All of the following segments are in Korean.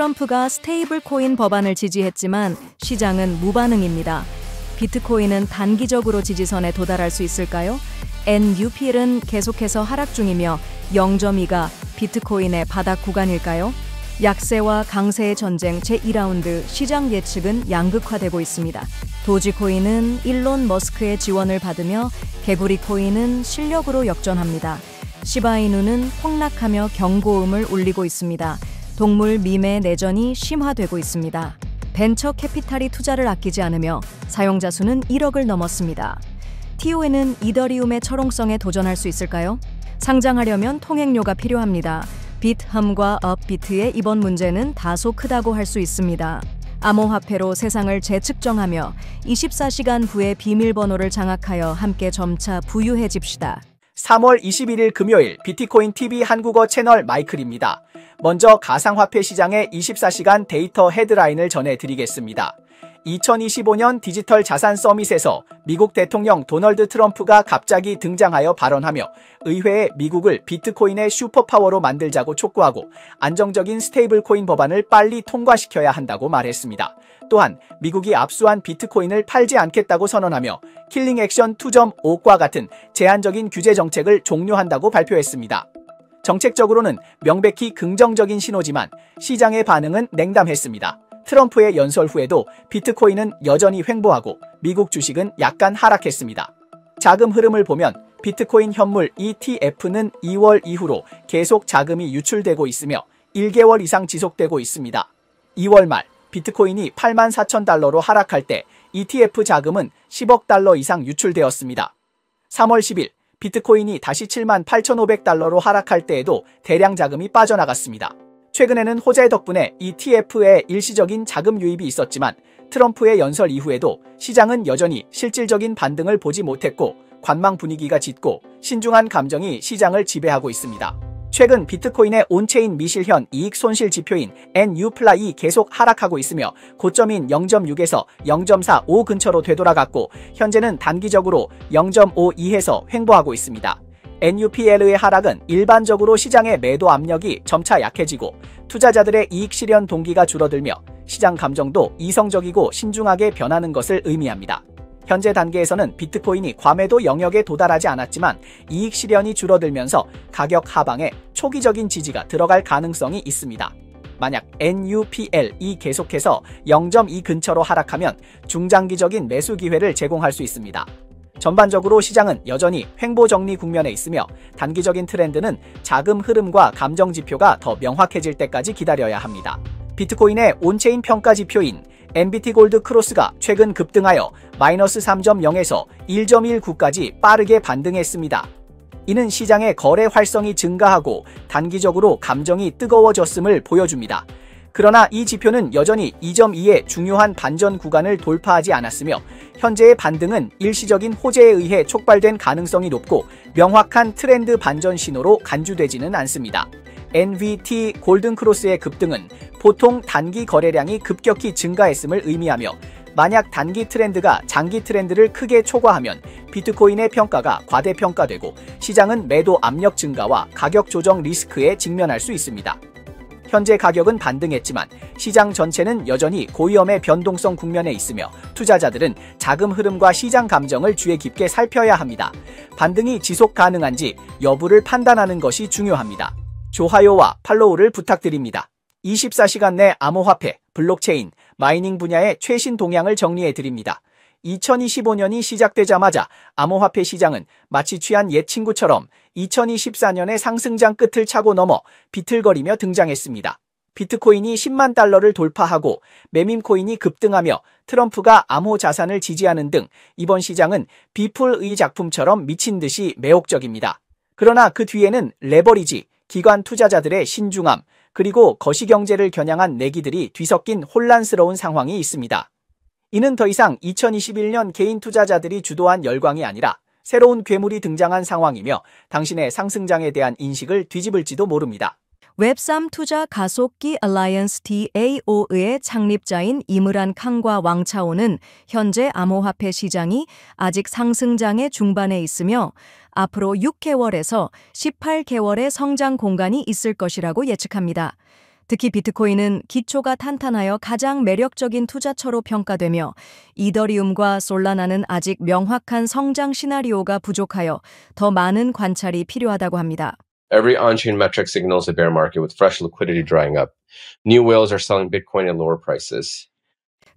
트럼프가 스테이블 코인 법안을 지지했지만 시장은 무반응입니다. 비트코인은 단기적으로 지지선에 도달할 수 있을까요? NUPL은 계속해서 하락 중이며 0.2가 비트코인의 바닥 구간일까요? 약세와 강세의 전쟁 제2라운드 시장 예측은 양극화되고 있습니다. 도지코인은 일론 머스크의 지원을 받으며 개구리 코인은 실력으로 역전합니다. 시바이누는 폭락하며 경고음을 울리고 있습니다. 동물 밈의 내전이 심화되고 있습니다. 벤처 캐피탈이 투자를 아끼지 않으며 사용자 수는 1억을 넘었습니다. TON은 이더리움의 철옹성에 도전할 수 있을까요? 상장하려면 통행료가 필요합니다. 빗함과 업비트의 이번 문제는 다소 크다고 할 수 있습니다. 암호화폐로 세상을 재측정하며 24시간 후의 비밀번호를 장악하여 함께 점차 부유해집시다. 3월 21일 금요일 비트코인 TV 한국어 채널 마이클입니다. 먼저 가상화폐 시장의 24시간 데이터 헤드라인을 전해드리겠습니다. 2025년 디지털 자산 서밋에서 미국 대통령 도널드 트럼프가 갑자기 등장하여 발언하며 의회에 미국을 비트코인의 슈퍼파워로 만들자고 촉구하고 안정적인 스테이블코인 법안을 빨리 통과시켜야 한다고 말했습니다. 또한 미국이 압수한 비트코인을 팔지 않겠다고 선언하며 킬링 액션 2.5과 같은 제한적인 규제 정책을 종료한다고 발표했습니다. 정책적으로는 명백히 긍정적인 신호지만 시장의 반응은 냉담했습니다. 트럼프의 연설 후에도 비트코인은 여전히 횡보하고 미국 주식은 약간 하락했습니다. 자금 흐름을 보면 비트코인 현물 ETF는 2월 이후로 계속 자금이 유출되고 있으며 1개월 이상 지속되고 있습니다. 2월 말 비트코인이 84,000달러로 하락할 때 ETF 자금은 10억 달러 이상 유출되었습니다. 3월 10일 비트코인이 다시 78,500달러로 하락할 때에도 대량 자금이 빠져나갔습니다. 최근에는 호재 덕분에 ETF에 일시적인 자금 유입이 있었지만 트럼프의 연설 이후에도 시장은 여전히 실질적인 반등을 보지 못했고 관망 분위기가 짙고 신중한 감정이 시장을 지배하고 있습니다. 최근 비트코인의 온체인 미실현 이익 손실 지표인 NUPLA이 계속 하락하고 있으며 고점인 0.6에서 0.45 근처로 되돌아갔고 현재는 단기적으로 0.52에서 횡보하고 있습니다. NUPL의 하락은 일반적으로 시장의 매도 압력이 점차 약해지고 투자자들의 이익 실현 동기가 줄어들며 시장 감정도 이성적이고 신중하게 변하는 것을 의미합니다. 현재 단계에서는 비트코인이 과매도 영역에 도달하지 않았지만 이익 실현이 줄어들면서 가격 하방에 초기적인 지지가 들어갈 가능성이 있습니다. 만약 NUPL이 계속해서 0.2 근처로 하락하면 중장기적인 매수 기회를 제공할 수 있습니다. 전반적으로 시장은 여전히 횡보 정리 국면에 있으며 단기적인 트렌드는 자금 흐름과 감정 지표가 더 명확해질 때까지 기다려야 합니다. 비트코인의 온체인 평가 지표인 MBT 골드 크로스가 최근 급등하여 마이너스 3.0에서 1.19까지 빠르게 반등했습니다. 이는 시장의 거래 활성이 증가하고 단기적으로 감정이 뜨거워졌음을 보여줍니다. 그러나 이 지표는 여전히 2.2의 중요한 반전 구간을 돌파하지 않았으며 현재의 반등은 일시적인 호재에 의해 촉발된 가능성이 높고 명확한 트렌드 반전 신호로 간주되지는 않습니다. NVT 골든크로스의 급등은 보통 단기 거래량이 급격히 증가했음을 의미하며 만약 단기 트렌드가 장기 트렌드를 크게 초과하면 비트코인의 평가가 과대평가되고 시장은 매도 압력 증가와 가격 조정 리스크에 직면할 수 있습니다. 현재 가격은 반등했지만 시장 전체는 여전히 고위험의 변동성 국면에 있으며 투자자들은 자금 흐름과 시장 감정을 주의 깊게 살펴야 합니다. 반등이 지속 가능한지 여부를 판단하는 것이 중요합니다. 좋아요와 팔로우를 부탁드립니다. 24시간 내 암호화폐, 블록체인, 마이닝 분야의 최신 동향을 정리해드립니다. 2025년이 시작되자마자 암호화폐 시장은 마치 취한 옛 친구처럼 2024년의 상승장 끝을 차고 넘어 비틀거리며 등장했습니다. 비트코인이 10만 달러를 돌파하고 메밈코인이 급등하며 트럼프가 암호 자산을 지지하는 등 이번 시장은 비플의 작품처럼 미친 듯이 매혹적입니다. 그러나 그 뒤에는 레버리지, 기관 투자자들의 신중함, 그리고 거시경제를 겨냥한 내기들이 뒤섞인 혼란스러운 상황이 있습니다. 이는 더 이상 2021년 개인 투자자들이 주도한 열광이 아니라 새로운 괴물이 등장한 상황이며 당신의 상승장에 대한 인식을 뒤집을지도 모릅니다. 웹3 투자 가속기 알라이언스 DAO의 창립자인 이므란 칸과 왕차오는 현재 암호화폐 시장이 아직 상승장의 중반에 있으며 앞으로 6개월에서 18개월의 성장 공간이 있을 것이라고 예측합니다. 특히 비트코인은 기초가 탄탄하여 가장 매력적인 투자처로 평가되며 이더리움과 솔라나는 아직 명확한 성장 시나리오가 부족하여 더 많은 관찰이 필요하다고 합니다. Every on-chain metric signals a bear market with fresh liquidity drying up. New whales are selling Bitcoin at lower prices.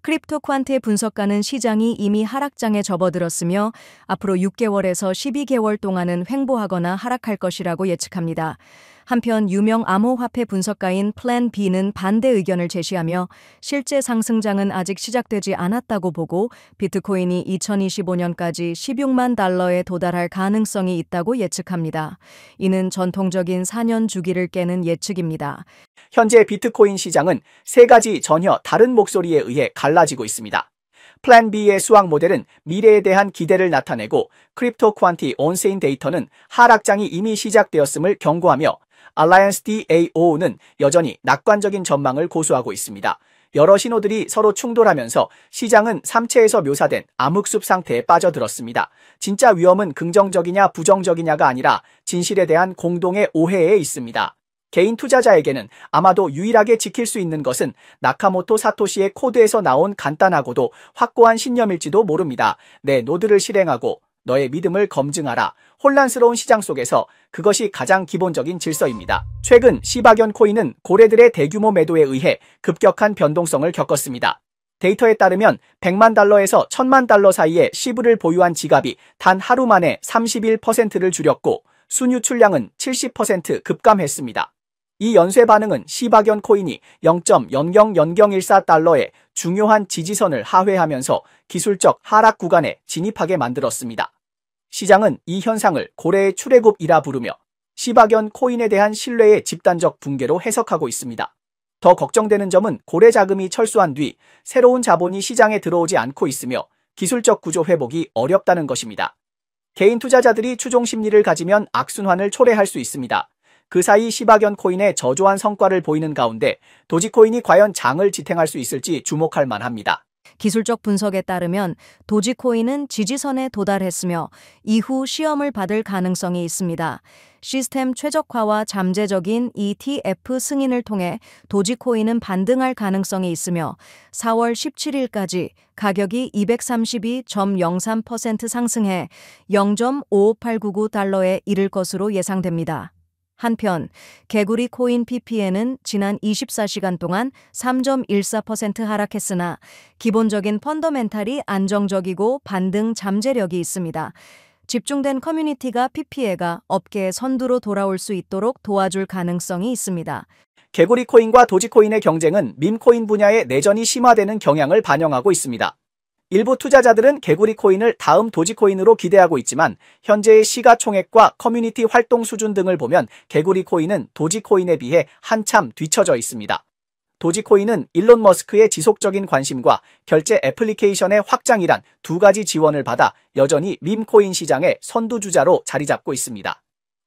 크립토 퀀트의 분석가는 시장이 이미 하락장에 접어들었으며 앞으로 6개월에서 12개월 동안은 횡보하거나 하락할 것이라고 예측합니다. 한편 유명 암호화폐 분석가인 플랜 B는 반대 의견을 제시하며 실제 상승장은 아직 시작되지 않았다고 보고 비트코인이 2025년까지 16만 달러에 도달할 가능성이 있다고 예측합니다. 이는 전통적인 4년 주기를 깨는 예측입니다. 현재 비트코인 시장은 세 가지 전혀 다른 목소리에 의해 갈라지고 있습니다. 플랜 B의 수학 모델은 미래에 대한 기대를 나타내고 크립토 퀀티 온세인 데이터는 하락장이 이미 시작되었음을 경고하며 알라이언스 DAO는 여전히 낙관적인 전망을 고수하고 있습니다. 여러 신호들이 서로 충돌하면서 시장은 삼체에서 묘사된 암흑숲 상태에 빠져들었습니다. 진짜 위험은 긍정적이냐 부정적이냐가 아니라 진실에 대한 공동의 오해에 있습니다. 개인 투자자에게는 아마도 유일하게 지킬 수 있는 것은 나카모토 사토시의 코드에서 나온 간단하고도 확고한 신념일지도 모릅니다. 내 노드를 실행하고 너의 믿음을 검증하라. 혼란스러운 시장 속에서 그것이 가장 기본적인 질서입니다. 최근 시바견 코인은 고래들의 대규모 매도에 의해 급격한 변동성을 겪었습니다. 데이터에 따르면 100만 달러에서 1000만 달러 사이에 시브를 보유한 지갑이 단 하루 만에 31%를 줄였고 순유출량은 70% 급감했습니다. 이 연쇄 반응은 시바견 코인이 0.000014달러의 중요한 지지선을 하회하면서 기술적 하락 구간에 진입하게 만들었습니다. 시장은 이 현상을 고래의 출애굽이라 부르며 시바견 코인에 대한 신뢰의 집단적 붕괴로 해석하고 있습니다. 더 걱정되는 점은 고래 자금이 철수한 뒤 새로운 자본이 시장에 들어오지 않고 있으며 기술적 구조 회복이 어렵다는 것입니다. 개인 투자자들이 추종 심리를 가지면 악순환을 초래할 수 있습니다. 그 사이 시바견 코인의 저조한 성과를 보이는 가운데 도지코인이 과연 장을 지탱할 수 있을지 주목할 만합니다. 기술적 분석에 따르면 도지코인은 지지선에 도달했으며 이후 시험을 받을 가능성이 있습니다. 시스템 최적화와 잠재적인 ETF 승인을 통해 도지코인은 반등할 가능성이 있으며 4월 17일까지 가격이 232.03% 상승해 0.55899달러에 이를 것으로 예상됩니다. 한편 개구리 코인 PPN은 지난 24시간 동안 3.14% 하락했으나 기본적인 펀더멘탈이 안정적이고 반등 잠재력이 있습니다. 집중된 커뮤니티가 PPA가 업계의 선두로 돌아올 수 있도록 도와줄 가능성이 있습니다. 개구리 코인과 도지코인의 경쟁은 밈코인 분야의 내전이 심화되는 경향을 반영하고 있습니다. 일부 투자자들은 개구리 코인을 다음 도지코인으로 기대하고 있지만 현재의 시가총액과 커뮤니티 활동 수준 등을 보면 개구리 코인은 도지코인에 비해 한참 뒤처져 있습니다. 도지코인은 일론 머스크의 지속적인 관심과 결제 애플리케이션의 확장이란 두 가지 지원을 받아 여전히 밈코인 시장의 선두주자로 자리 잡고 있습니다.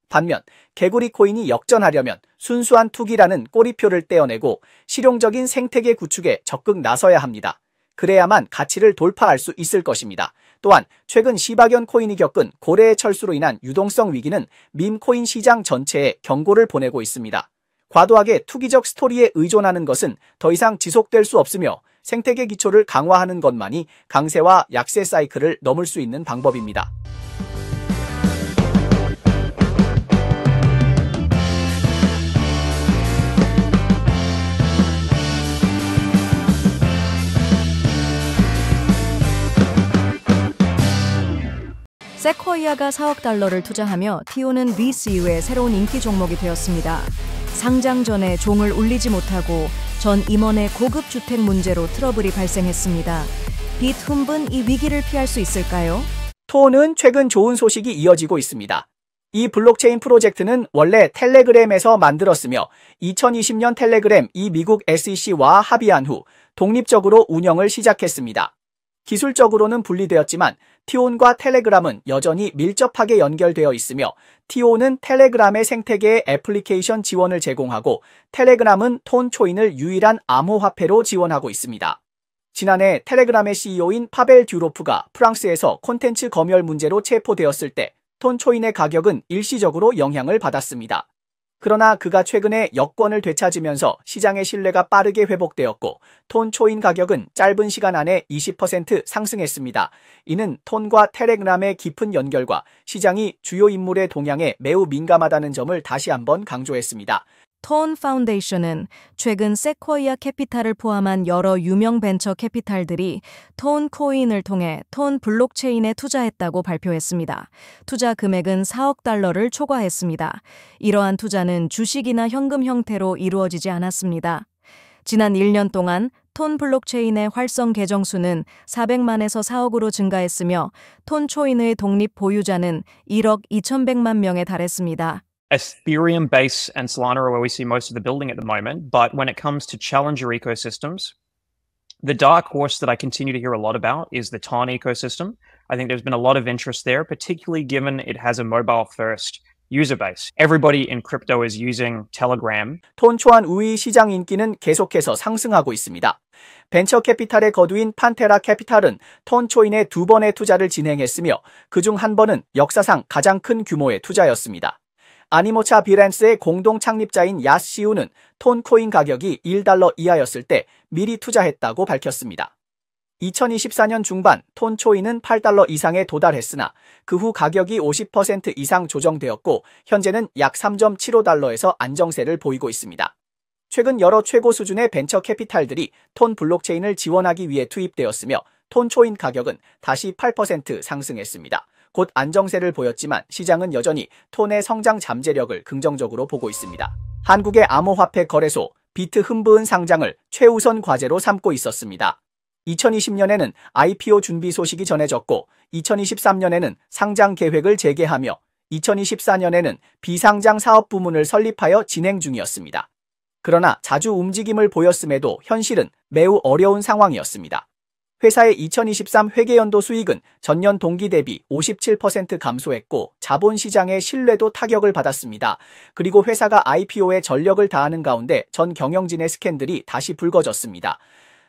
반면 개구리 코인이 역전하려면 순수한 투기라는 꼬리표를 떼어내고 실용적인 생태계 구축에 적극 나서야 합니다. 그래야만 가치를 돌파할 수 있을 것입니다. 또한 최근 시바견 코인이 겪은 고래의 철수로 인한 유동성 위기는 밈코인 시장 전체에 경고를 보내고 있습니다. 과도하게 투기적 스토리에 의존하는 것은 더 이상 지속될 수 없으며 생태계 기초를 강화하는 것만이 강세와 약세 사이클을 넘을 수 있는 방법입니다. 세코이아가 4억 달러를 투자하며 TIO는 VCU의 새로운 인기 종목이 되었습니다. 상장 전에 종을 울리지 못하고 전 임원의 고급 주택 문제로 트러블이 발생했습니다. 빚 흠분 이 위기를 피할 수 있을까요? 토는 최근 좋은 소식이 이어지고 있습니다. 이 블록체인 프로젝트는 원래 텔레그램에서 만들었으며 2020년 텔레그램 이 미국 SEC와 합의한 후 독립적으로 운영을 시작했습니다. 기술적으로는 분리되었지만 티온과 텔레그램은 여전히 밀접하게 연결되어 있으며 티온은 텔레그램의 생태계에 애플리케이션 지원을 제공하고 텔레그램은 톤 초인을 유일한 암호화폐로 지원하고 있습니다. 지난해 텔레그램의 CEO인 파벨 듀로프가 프랑스에서 콘텐츠 검열 문제로 체포되었을 때 톤 초인의 가격은 일시적으로 영향을 받았습니다. 그러나 그가 최근에 여권을 되찾으면서 시장의 신뢰가 빠르게 회복되었고 톤 초인 가격은 짧은 시간 안에 20% 상승했습니다. 이는 톤과 텔레그램의 깊은 연결과 시장이 주요 인물의 동향에 매우 민감하다는 점을 다시 한번 강조했습니다. 톤 파운데이션은 최근 세코이아 캐피탈을 포함한 여러 유명 벤처 캐피탈들이 톤 코인을 통해 톤 블록체인에 투자했다고 발표했습니다. 투자 금액은 4억 달러를 초과했습니다. 이러한 투자는 주식이나 현금 형태로 이루어지지 않았습니다. 지난 1년 동안 톤 블록체인의 활성 계정 수는 400만에서 4억으로 증가했으며 톤 초인의 독립 보유자는 1억 2,100만 명에 달했습니다. Ethereum, Base, and Solana are where we see most of the building at the moment. But when it comes to challenger ecosystems, the dark horse that I continue to hear a lot about is the Tarn ecosystem. I think there's been a lot of interest there, particularly given it has a mobile-first user base. Everybody in crypto is using Telegram. 톤 초안 우위 시장 인기는 계속해서 상승하고 있습니다. 벤처 캐피탈의 거두인 판테라 캐피탈은 톤 초인에 2번의 투자를 진행했으며 그중 한 번은 역사상 가장 큰 규모의 투자였습니다. 아니모차 비랜스의 공동 창립자인 야시우는 톤 코인 가격이 1달러 이하였을 때 미리 투자했다고 밝혔습니다. 2024년 중반 톤 초인은 8달러 이상에 도달했으나 그 후 가격이 50% 이상 조정되었고 현재는 약 3.75달러에서 안정세를 보이고 있습니다. 최근 여러 최고 수준의 벤처 캐피탈들이 톤 블록체인을 지원하기 위해 투입되었으며 톤 초인 가격은 다시 8% 상승했습니다. 곧 안정세를 보였지만 시장은 여전히 톤의 성장 잠재력을 긍정적으로 보고 있습니다. 한국의 암호화폐 거래소 비트 흠브은 상장을 최우선 과제로 삼고 있었습니다. 2020년에는 IPO 준비 소식이 전해졌고 2023년에는 상장 계획을 재개하며 2024년에는 비상장 사업 부문을 설립하여 진행 중이었습니다. 그러나 자주 움직임을 보였음에도 현실은 매우 어려운 상황이었습니다. 회사의 2023 회계연도 수익은 전년 동기 대비 57% 감소했고 자본시장의 신뢰도 타격을 받았습니다. 그리고 회사가 IPO에 전력을 다하는 가운데 전 경영진의 스캔들이 다시 불거졌습니다.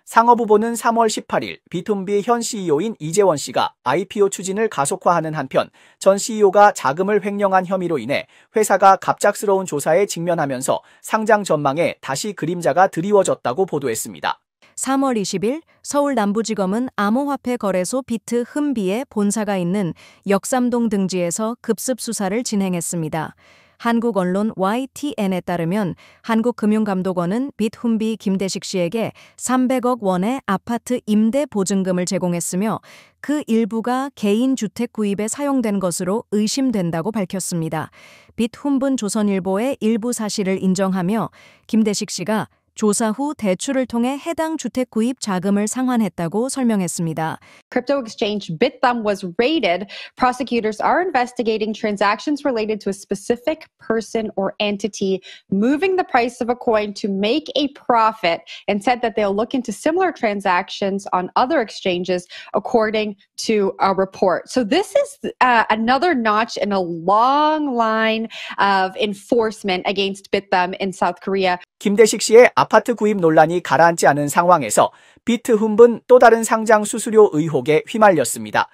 상업후보는 3월 18일 비툼비의 현 CEO인 이재원 씨가 IPO 추진을 가속화하는 한편 전 CEO가 자금을 횡령한 혐의로 인해 회사가 갑작스러운 조사에 직면하면서 상장 전망에 다시 그림자가 드리워졌다고 보도했습니다. 3월 20일 서울 남부지검은 암호화폐 거래소 비트 흠비의 본사가 있는 역삼동 등지에서 급습 수사를 진행했습니다. 한국 언론 YTN에 따르면 한국금융감독원은 빗흠비 김대식 씨에게 300억 원의 아파트 임대 보증금을 제공했으며 그 일부가 개인 주택 구입에 사용된 것으로 의심된다고 밝혔습니다. 빗흠분 조선일보의 일부 사실을 인정하며 김대식 씨가 조사 후 대출을 통해 해당 주택 구입 자금을 상환했다고 설명했습니다. Crypto exchange Bithumb was raided. Prosecutors are investigating transactions related to a specific person or entity moving the price of a coin to make a profit and said that they'll look into similar transactions on other exchanges according to a report. So this is another notch in a long line of enforcement against Bithumb in South Korea. 김대식 씨의 아파트 구입 논란이 가라앉지 않은 상황에서 비트흠브는 또 다른 상장 수수료 의혹에 휘말렸습니다.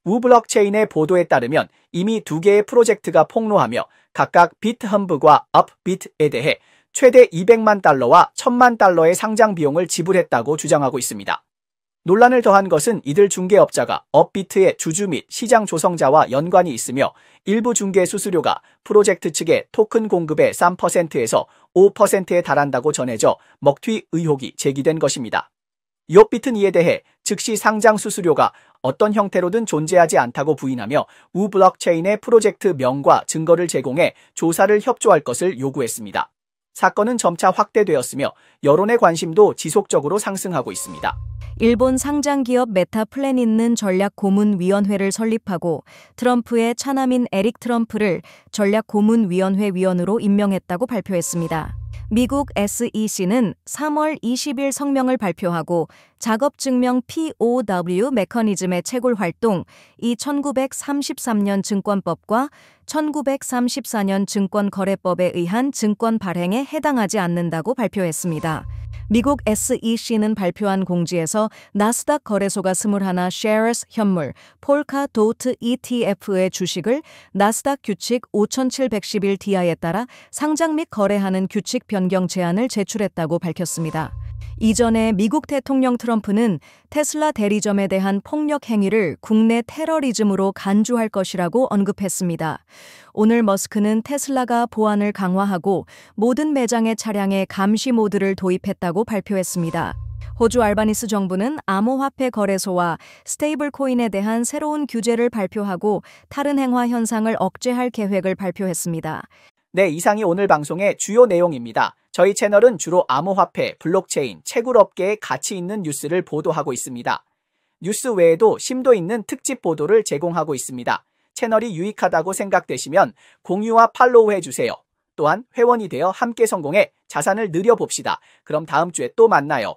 우블록체인의 보도에 따르면 이미 2개의 프로젝트가 폭로하며 각각 비트흠브와 업비트에 대해 최대 200만 달러와 1000만 달러의 상장 비용을 지불했다고 주장하고 있습니다. 논란을 더한 것은 이들 중개업자가 업비트의 주주 및 시장 조성자와 연관이 있으며 일부 중개 수수료가 프로젝트 측의 토큰 공급의 3%에서 5%에 달한다고 전해져 먹튀 의혹이 제기된 것입니다. 업비트는 이에 대해 즉시 상장 수수료가 어떤 형태로든 존재하지 않다고 부인하며 우블록체인의 프로젝트 명과 증거를 제공해 조사를 협조할 것을 요구했습니다. 사건은 점차 확대되었으며 여론의 관심도 지속적으로 상승하고 있습니다. 일본 상장기업 메타플래닛은 전략고문위원회를 설립하고 트럼프의 차남인 에릭 트럼프를 전략고문위원회 위원으로 임명했다고 발표했습니다. 미국 SEC는 3월 20일 성명을 발표하고 작업증명 POW 메커니즘의 채굴 활동, 이 1933년 증권법과 1934년 증권거래법에 의한 증권 발행에 해당하지 않는다고 발표했습니다. 미국 SEC는 발표한 공지에서 나스닥 거래소가 21 쉐어스 현물 폴카 도트 ETF의 주식을 나스닥 규칙 5711DI에 따라 상장 및 거래하는 규칙 변경 제안을 제출했다고 밝혔습니다. 이전에 미국 대통령 트럼프는 테슬라 대리점에 대한 폭력 행위를 국내 테러리즘으로 간주할 것이라고 언급했습니다. 오늘 머스크는 테슬라가 보안을 강화하고 모든 매장의 차량에 감시 모드를 도입했다고 발표했습니다. 호주 알바니스 정부는 암호화폐 거래소와 스테이블 코인에 대한 새로운 규제를 발표하고 탈은 행화 현상을 억제할 계획을 발표했습니다. 네, 이상이 오늘 방송의 주요 내용입니다. 저희 채널은 주로 암호화폐, 블록체인, 채굴업계의 가치 있는 뉴스를 보도하고 있습니다. 뉴스 외에도 심도 있는 특집 보도를 제공하고 있습니다. 채널이 유익하다고 생각되시면 공유와 팔로우 해주세요. 또한 회원이 되어 함께 성공해 자산을 늘려봅시다. 그럼 다음 주에 또 만나요.